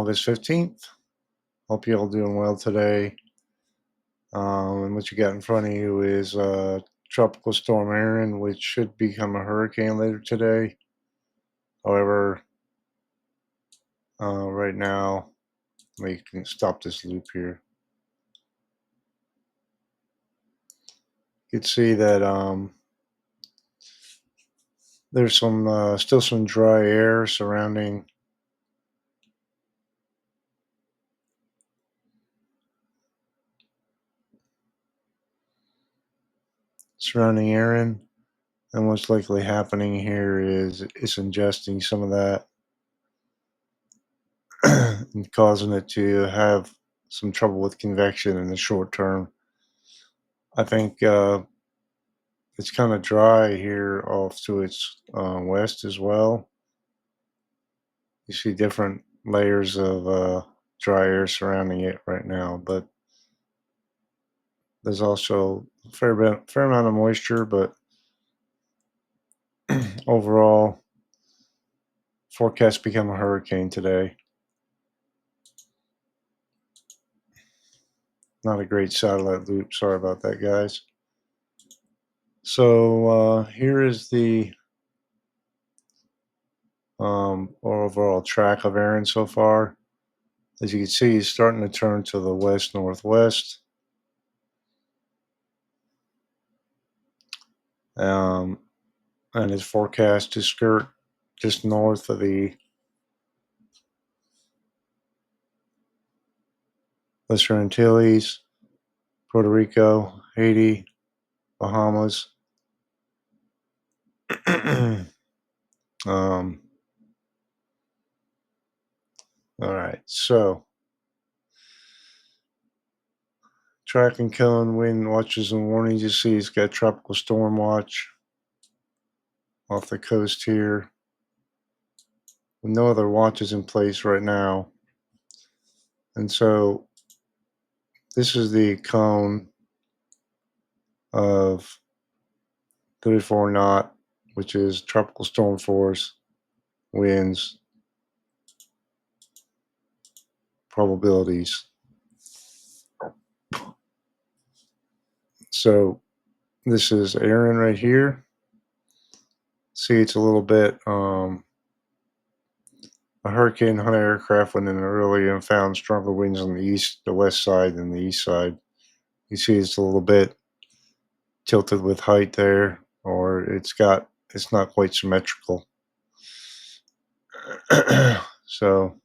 August 15th. Hope you're all doing well today. And what you got in front of you is Tropical Storm Erin, which should become a hurricane later today. However, right now, we can stop this loop here. You can see that there's still some dry air surrounding Erin, and what's likely happening here is it's ingesting some of that and causing it to have some trouble with convection in the short term. I think it's kind of dry here off to its west as well. You see different layers of dry air surrounding it right now, but there's also a fair amount of moisture, but overall, forecast become a hurricane today. Not a great satellite loop. Sorry about that, guys. So here is the overall track of Erin so far. As you can see, he's starting to turn to the west-northwest. And is forecast to skirt just north of the Western Antilles, Puerto Rico, Haiti, Bahamas. All right, so track and cone wind watches and warnings. You see it's got tropical storm watch off the coast here. With no other watches in place right now. And so this is the cone of 34 knot, which is tropical storm force winds probabilities. So this is Erin right here. See, it's a little bit a hurricane hunter aircraft went in early and found stronger winds on the west side than the east side. You see it's a little bit tilted with height there, or it's not quite symmetrical. So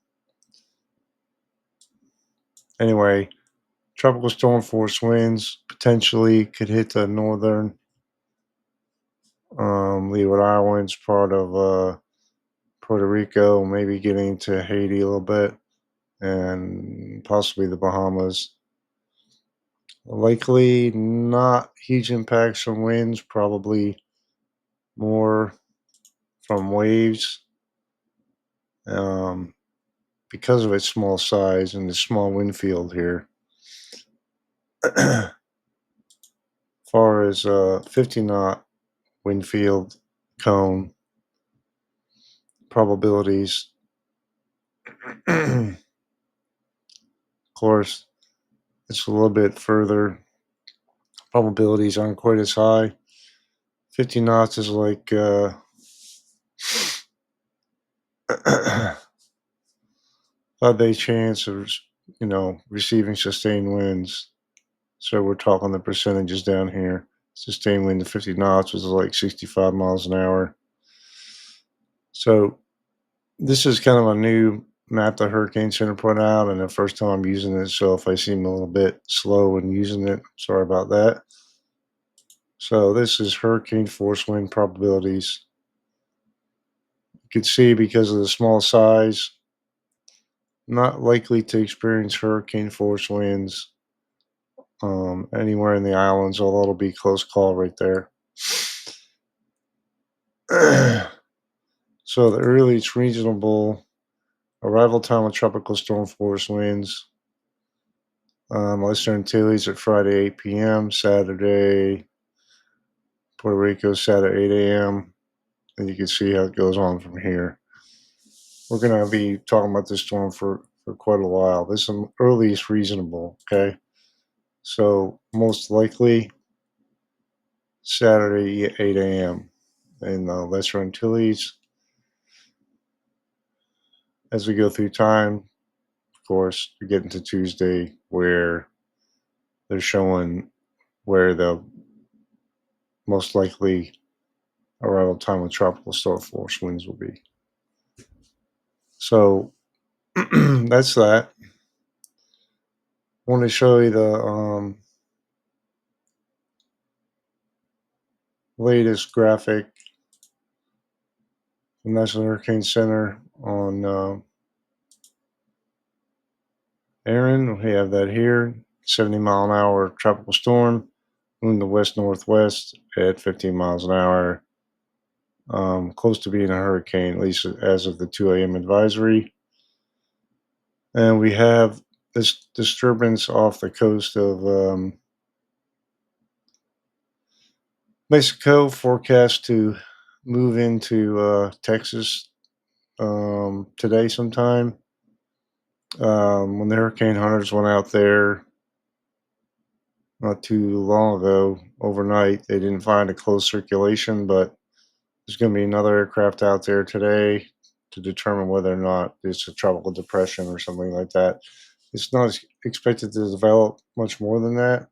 anyway, tropical storm force winds potentially could hit the northern Leeward Islands, part of Puerto Rico, maybe getting to Haiti a little bit, and possibly the Bahamas. Likely not huge impacts from winds, probably more from waves because of its small size and the small wind field here. As far as 50 knot wind field cone probabilities, of course, it's a little bit further. Probabilities aren't quite as high. 50 knots is like 5-day chance of receiving sustained winds. So we're talking the percentages down here. Sustained wind to 50 knots was like 65 miles an hour. So this is kind of a new map the Hurricane Center put out, and the first time I'm using it, so if I seem a little bit slow in using it, sorry about that. So this is hurricane force wind probabilities. You can see because of the small size, not likely to experience hurricane force winds anywhere in the islands, although it'll be a close call right there. So the earliest reasonable arrival time of tropical storm force winds, Western Antilles at Friday 8 p.m., Saturday, Puerto Rico Saturday 8 a.m., and you can see how it goes on from here. We're going to be talking about this storm for for quite a while. This is earliest reasonable, okay? So most likely Saturday 8 a.m. in the Lesser Antilles. As we go through time, of course, we get into Tuesday where they're showing where the most likely arrival time with tropical storm force winds will be. So that's that. I want to show you the latest graphic from National Hurricane Center on Erin. We have that here. 70-mile-an-hour tropical storm, moving to west-northwest at 15 miles an hour. Close to being a hurricane, at least as of the 2 a.m. advisory. And we have this disturbance off the coast of Mexico, forecast to move into Texas today sometime. When the hurricane hunters went out there not too long ago, overnight, they didn't find a closed circulation, but there's going to be another aircraft out there today to determine whether or not it's a tropical depression or something like that. It's not expected to develop much more than that,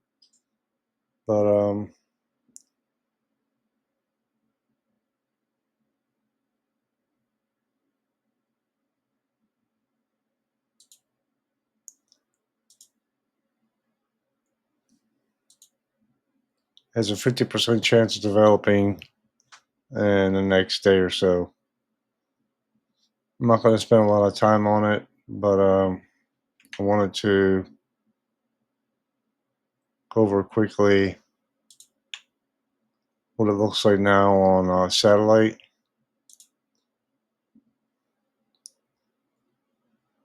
but has a 50% chance of developing in the next day or so. I'm not going to spend a lot of time on it, but I wanted to go over quickly what it looks like now on satellite.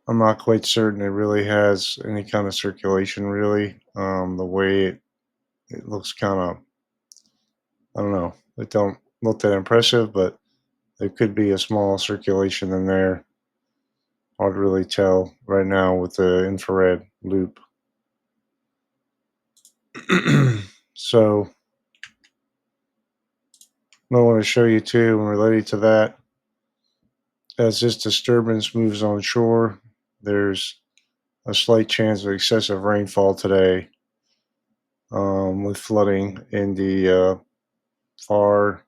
I'm not quite certain it really has any kind of circulation, really. The way it looks kind of, I don't know, it don't look that impressive, but there could be a small circulation in there. Hard to really tell right now with the infrared loop. So I want to show you too, and related to that, as this disturbance moves on shore, there's a slight chance of excessive rainfall today, with flooding in the far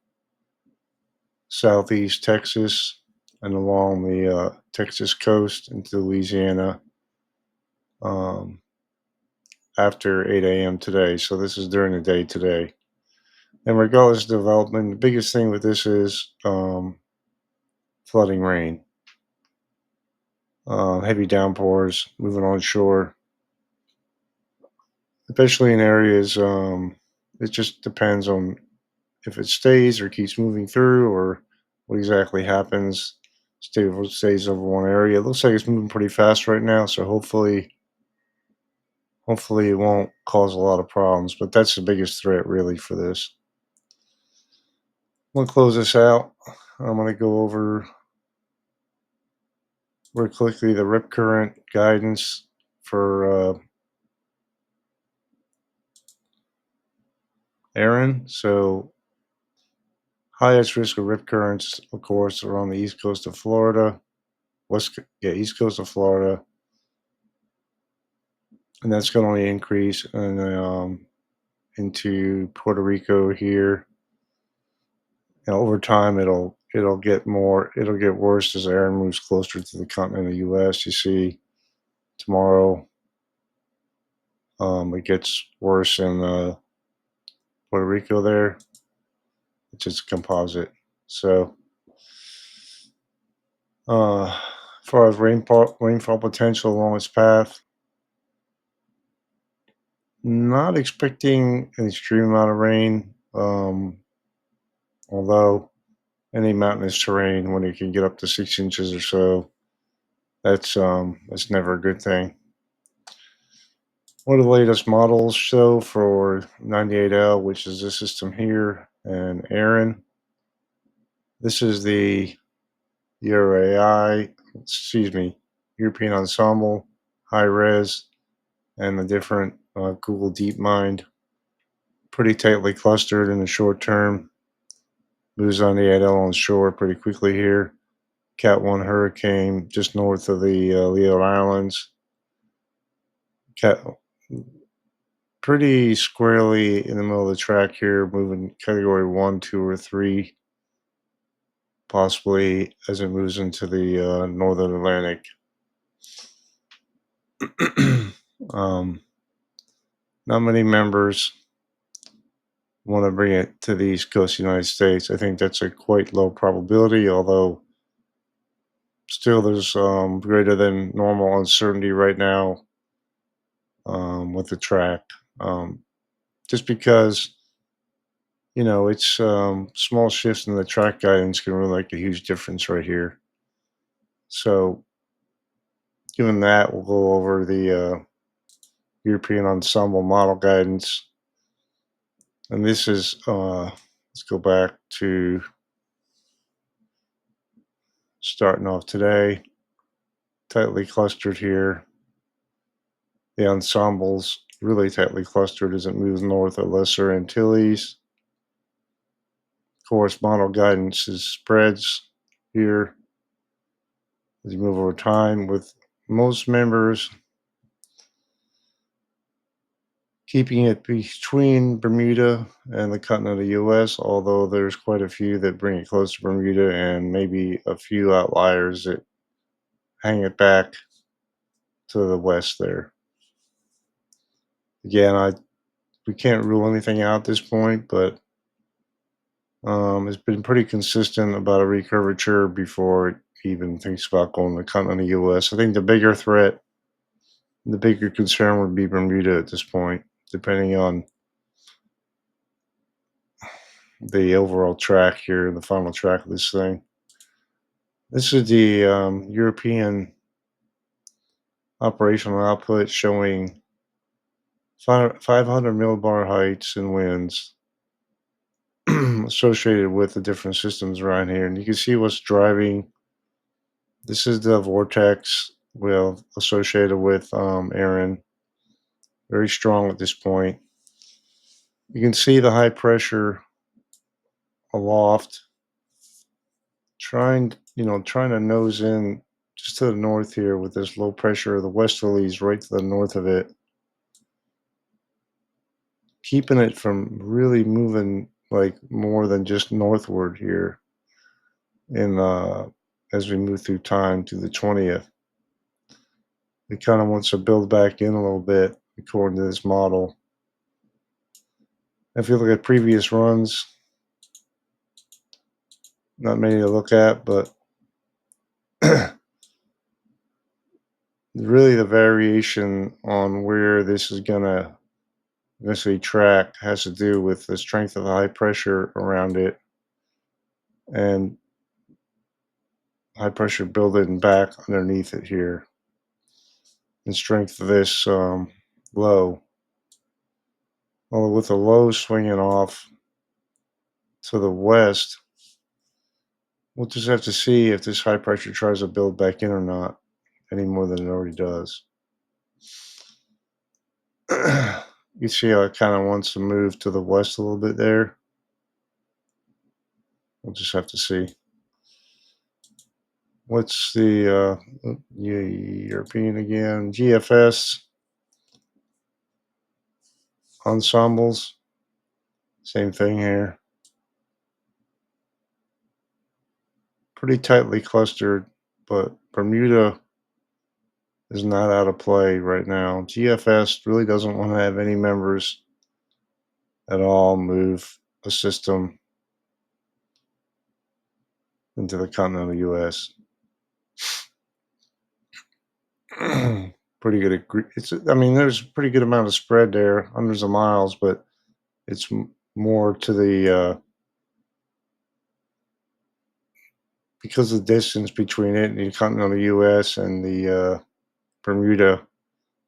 southeast Texas and along the Texas coast into Louisiana um, after 8 a.m. today. So this is during the day today. And regardless of development, the biggest thing with this is flooding rain, heavy downpours moving on shore, especially in areas. It just depends on if it stays or keeps moving through or what exactly happens. Stays over one area. It looks like it's moving pretty fast right now, so hopefully it won't cause a lot of problems. But that's the biggest threat really for this. I'm gonna close this out. I'm gonna go over very quickly the rip current guidance for Erin. So highest risk of rip currents, of course, are on the east coast of Florida, east coast of Florida, and that's going to only increase into Puerto Rico here. Over time, it'll get worse as Erin moves closer to the continental U.S. You see, tomorrow, it gets worse in Puerto Rico there. It's just composite. So, as far as rainfall potential along its path, not expecting an extreme amount of rain. Although any mountainous terrain, when it can get up to 6 inches or so, that's never a good thing. One of the latest models show for 98L, which is this system here, and Erin. This is the EURI, excuse me, European Ensemble, high res, and the different Google DeepMind. Pretty tightly clustered in the short term. Moves on the Adelon shore pretty quickly here. Cat 1 hurricane just north of the Leo Islands. Cat pretty squarely in the middle of the track here, moving category 1, 2, or 3, possibly as it moves into the northern Atlantic. Not many members want to bring it to the east coast of the United States. I think that's a quite low probability, although still there's greater than normal uncertainty right now with the track. Just because, it's small shifts in the track guidance can really make a huge difference right here. So, given that, we'll go over the European Ensemble model guidance. And this is, let's go back to starting off today, tightly clustered here. The Ensemble's really tightly clustered as it moves north of Lesser Antilles. Of course, model guidance is spreads here as you move over time, with most members keeping it between Bermuda and the continental US, although there's quite a few that bring it close to Bermuda and maybe a few outliers that hang it back to the west there. Again, we can't rule anything out at this point, but it's been pretty consistent about a recurvature before it even thinks about going to the continental US. I think the bigger threat, the bigger concern would be Bermuda at this point, depending on the overall track here, the final track of this thing. This is the European operational output showing 500 millibar heights and winds associated with the different systems around here. And you can see what's driving. This is the vortex associated with Erin. Very strong at this point. You can see the high pressure aloft trying to nose in just to the north here with this low pressure. The westerlies right to the north of it, keeping it from really moving like more than just northward here in as we move through time to the 20th. It kind of wants to build back in a little bit according to this model. If you look at previous runs, not many to look at, but really the variation on where this is going to eventually track has to do with the strength of the high pressure around it and high pressure building back underneath it here, and strength of this low. Well, with the low swinging off to the west, we'll just have to see if this high pressure tries to build back in or not, any more than it already does. You see how it kind of wants to move to the west a little bit there. We'll just have to see. What's the European again? GFS ensembles. Same thing here. Pretty tightly clustered, but Bermuda is not out of play right now. GFS really doesn't want to have any members at all move a system into the continental US. Pretty good. There's a pretty good amount of spread there, hundreds of miles, but it's more to the because of the distance between it and the continental US and the Bermuda.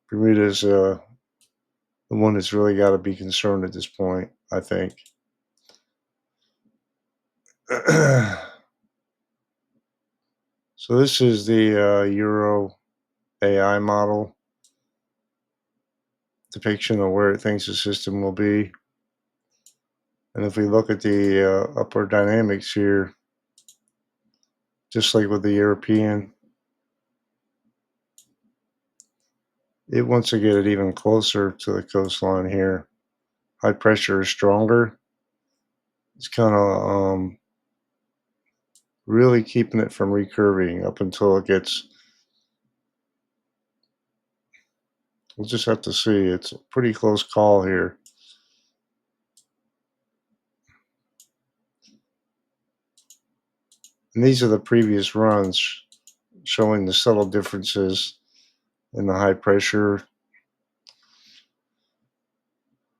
Bermuda's the one that's really got to be concerned at this point, I think. So this is the Euro AI model depiction of where it thinks the system will be. And if we look at the upper dynamics here, just like with the European, it wants to get it even closer to the coastline here. High pressure is stronger. It's kind of really keeping it from recurving up until it gets. We'll just have to see. It's a pretty close call here. And these are the previous runs showing the subtle differences in the high pressure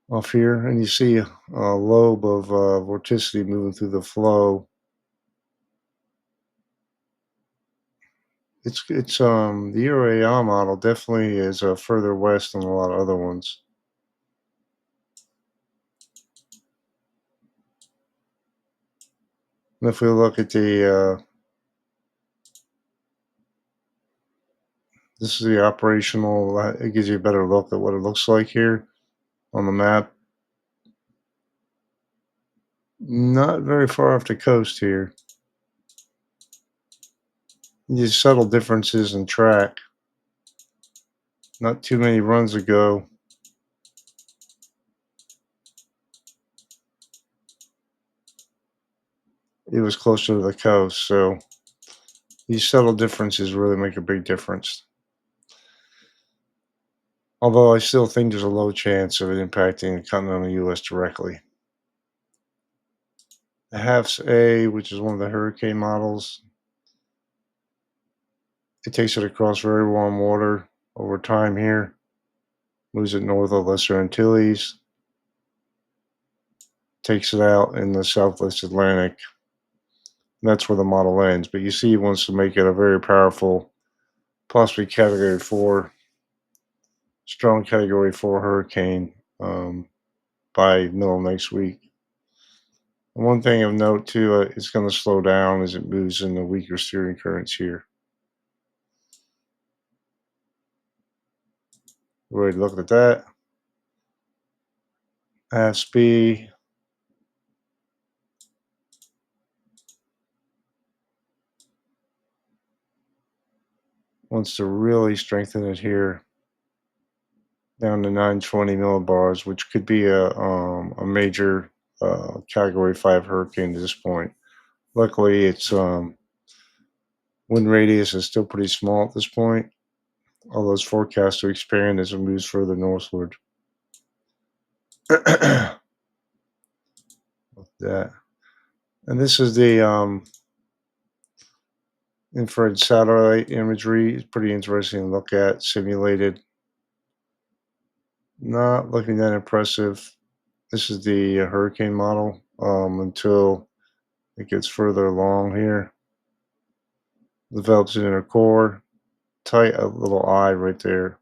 off here. And you see a lobe of vorticity moving through the flow. It's the EURI AI model definitely is further west than a lot of other ones. And if we look at this is the operational, it gives you a better look at what it looks like here on the map. Not very far off the coast here. These subtle differences in track. Not too many runs ago, it was closer to the coast, so these subtle differences really make a big difference. Although I still think there's a low chance of it impacting the continental U.S. directly. The HAFS-A, which is one of the hurricane models, it takes it across very warm water over time here, moves it north of Lesser Antilles, takes it out in the southwest Atlantic. And that's where the model ends. But you see, he wants to make it a very powerful, possibly Category 4, strong Category 4 hurricane by middle of next week. And one thing of note, too, it's going to slow down as it moves in the weaker steering currents here. We already looked at that. HAFS-B. Wants to really strengthen it here down to 920 millibars, which could be a major Category 5 hurricane at this point. Luckily, its wind radius is still pretty small at this point, although it's forecast to expand as it moves further northward. That. And this is the infrared satellite imagery. It's pretty interesting to look at, simulated. Not looking that impressive. This is the hurricane model until it gets further along here. Develops an inner core, tight a little eye right there.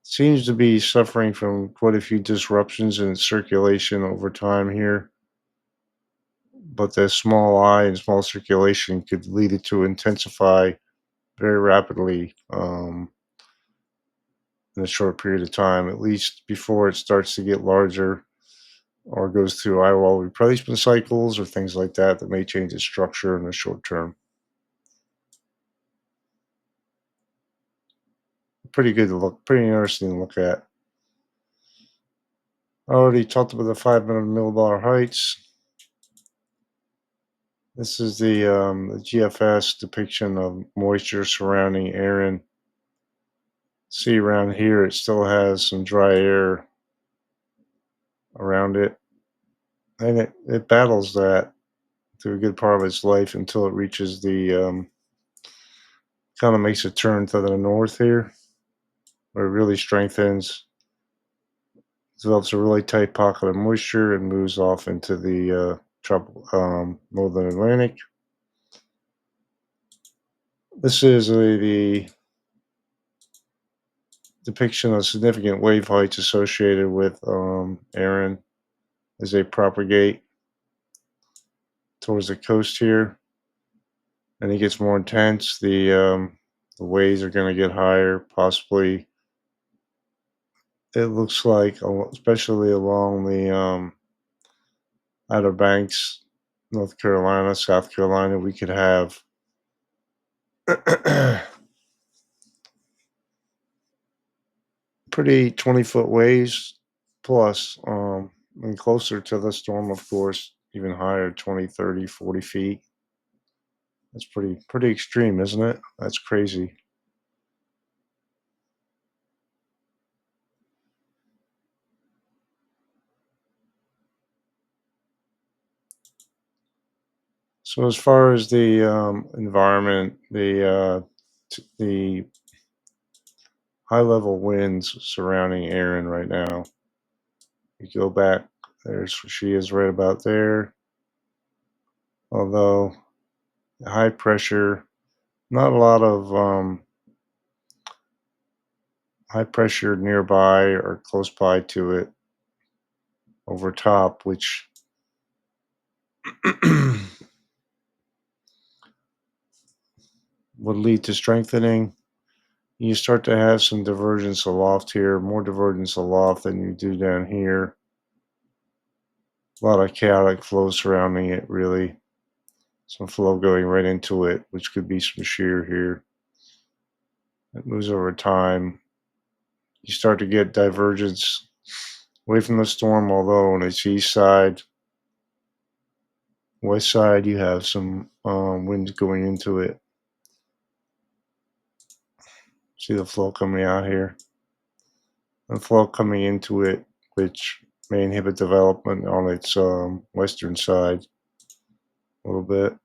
Seems to be suffering from quite a few disruptions in its circulation over time here. But the small eye and small circulation could lead it to intensify very rapidly in a short period of time, at least before it starts to get larger or goes through eye wall replacement cycles or things like that that may change its structure in the short term. Pretty good to look, pretty interesting to look at. I already talked about the 500 millibar heights. This is the GFS depiction of moisture surrounding Erin. See around here, it still has some dry air around it, and it battles that through a good part of its life until it reaches the kind of makes a turn to the north here, where it really strengthens, develops a really tight pocket of moisture, and moves off into the tropical northern Atlantic. This is the depiction of significant wave heights associated with Erin as they propagate towards the coast here. and it gets more intense, the waves are going to get higher. Possibly, it looks like, especially along the Outer Banks, North Carolina, South Carolina, we could have pretty 20-foot waves plus, and closer to the storm, of course, even higher, 20, 30, 40 feet. That's pretty extreme, isn't it? That's crazy. So as far as the environment, the high level winds surrounding Erin right now. You go back, there's she is right about there. Although high pressure, not a lot of high pressure nearby or close by to it over top, which would lead to strengthening. You start to have some divergence aloft here, more divergence aloft than you do down here. A lot of chaotic flow surrounding it, really. Some flow going right into it, which could be some shear here. It moves over time. You start to get divergence away from the storm, although on its east side, west side, you have some winds going into it. See the flow coming out here? The flow coming into it, which may inhibit development on its western side a little bit.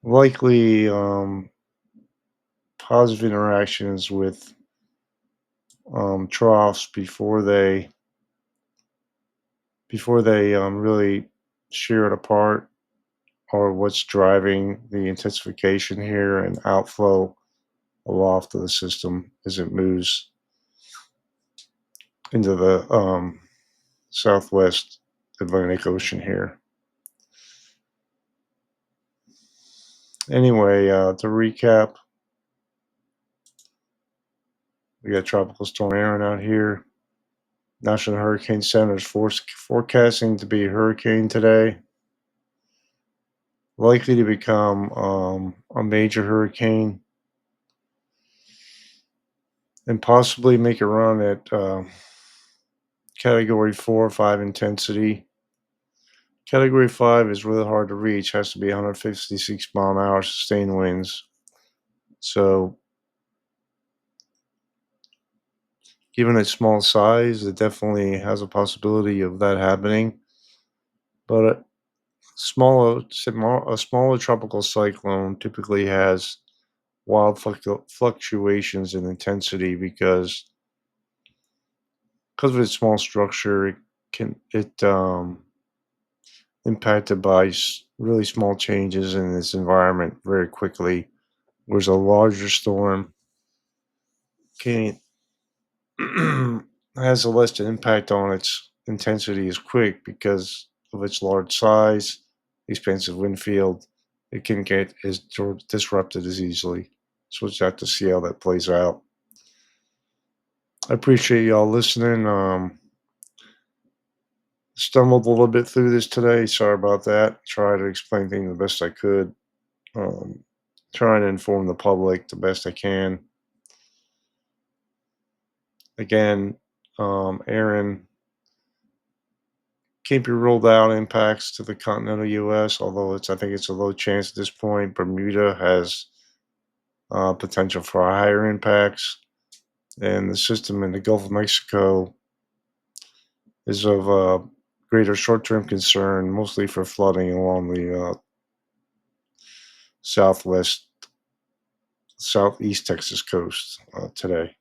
Likely positive interactions with troughs before they really shear it apart, or what's driving the intensification here and outflow aloft of the system as it moves into the southwest Atlantic Ocean here. Anyway, to recap, we got Tropical Storm Erin out here. National Hurricane Center is forecasting to be a hurricane today, likely to become a major hurricane and possibly make a run at Category 4 or 5 intensity. Category 5 is really hard to reach, has to be 156 mile an hour sustained winds. So, given its small size, it definitely has a possibility of that happening. But a smaller tropical cyclone typically has wild fluctuations in intensity because of its small structure. It impacted by really small changes in its environment very quickly, whereas a larger storm can has a less impact on its intensity as quick because of its large size, expansive wind field. It can get as disrupted as easily. So we'll just have to see how that plays out. I appreciate y'all listening. Stumbled a little bit through this today. Sorry about that. Try to explain things the best I could. Um, Trying to inform the public the best I can. Again, Erin can't be ruled out impacts to the continental U.S., although I think it's a low chance at this point. Bermuda has potential for higher impacts, and the system in the Gulf of Mexico is of greater short-term concern, mostly for flooding along the southeast Texas coast today.